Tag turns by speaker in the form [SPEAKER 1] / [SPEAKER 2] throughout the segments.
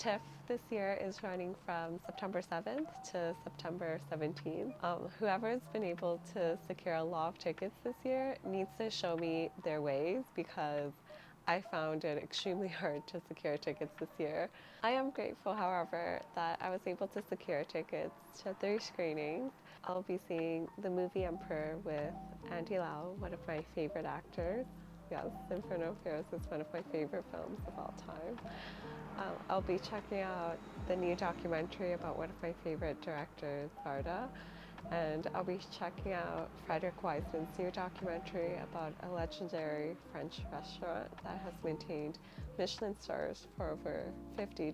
[SPEAKER 1] TIFF this year is running from September 7th to September 17th. Whoever's been able to secure a lot of tickets this year needs to show me their ways, because I found it extremely hard to secure tickets this year. I am grateful, however, that I was able to secure tickets to 3 screenings. I'll be seeing the movie Emperor with Andy Lau, one of my favorite actors. Yes, Inferno of Heroes is one of my favorite films of all time. I'll be checking out the new documentary about one of my favorite directors, Ricarda, and I'll be checking out Frederick Wiseman's new documentary about a legendary French restaurant that has maintained Michelin stars for over 50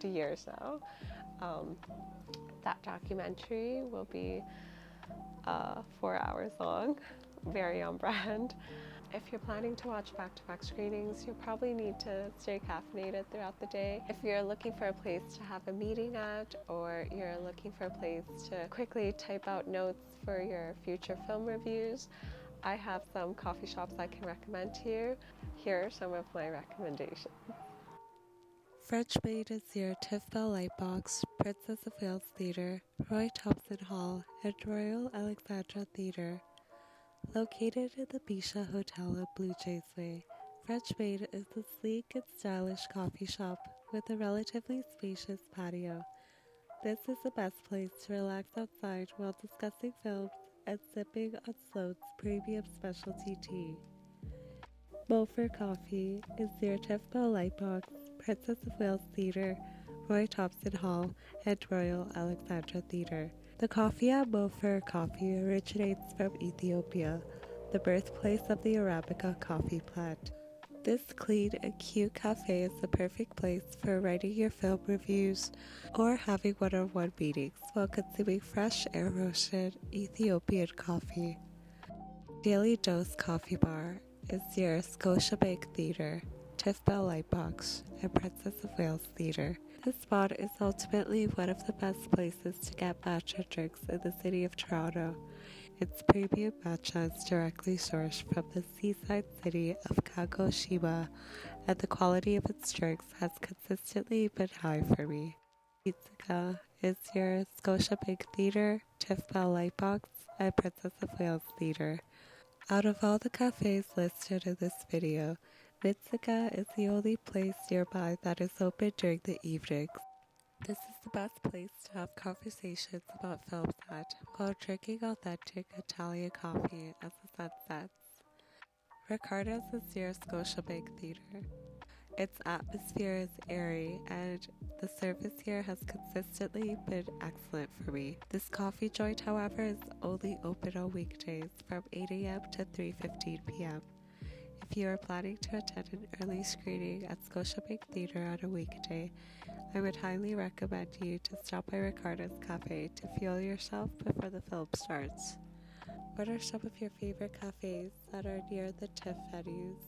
[SPEAKER 1] years now. That documentary will be 4 hours long, very on brand. If you're planning to watch back-to-back screenings, you'll probably need to stay caffeinated throughout the day. If you're looking for a place to have a meeting at, or you're looking for a place to quickly type out notes for your future film reviews, I have some coffee shops I can recommend to you. Here are some of my recommendations.
[SPEAKER 2] French Maid is near TIFF Bell Lightbox, Princess of Wales Theatre, Roy Thompson Hall, and Royal Alexandra Theatre. Located in the Bisha Hotel at Blue Jays Way, French Maid is a sleek and stylish coffee shop with a relatively spacious patio. This is the best place to relax outside while discussing films and sipping on Sloane's premium specialty tea. Mofer Coffee is near TIFF Bell Lightbox, Princess of Wales Theatre, Roy Thompson Hall, and Royal Alexandra Theatre. The coffee at Mofer Coffee originates from Ethiopia, the birthplace of the Arabica coffee plant. This clean and cute cafe is the perfect place for writing your film reviews or having one-on-one meetings while consuming fresh air-roasted Ethiopian coffee. Daily Dose Coffee Bar is near Scotiabank Theatre, TIFF Bell Lightbox, and Princess of Wales Theatre. This spot is ultimately one of the best places to get matcha drinks in the city of Toronto. Its premium matcha is directly sourced from the seaside city of Kagoshima, and the quality of its drinks has consistently been high for me. Mizzica is near Scotiabank Theatre, TIFF Bell Lightbox, and Princess of Wales Theatre. Out of all the cafes listed in this video, Mizzica is the only place nearby that is open during the evenings. This is the best place to have conversations about films at while drinking authentic Italian coffee as the sun sets. Ricarda's is near Scotiabank Theatre. Its atmosphere is airy, and the service here has consistently been excellent for me. This coffee joint, however, is only open on weekdays from 8 a.m. to 3:15 p.m. If you are planning to attend an early screening at Scotiabank Theatre on a weekday, I would highly recommend you to stop by Ricarda's Café to fuel yourself before the film starts. What are some of your favorite cafes that are near the TIFF venues?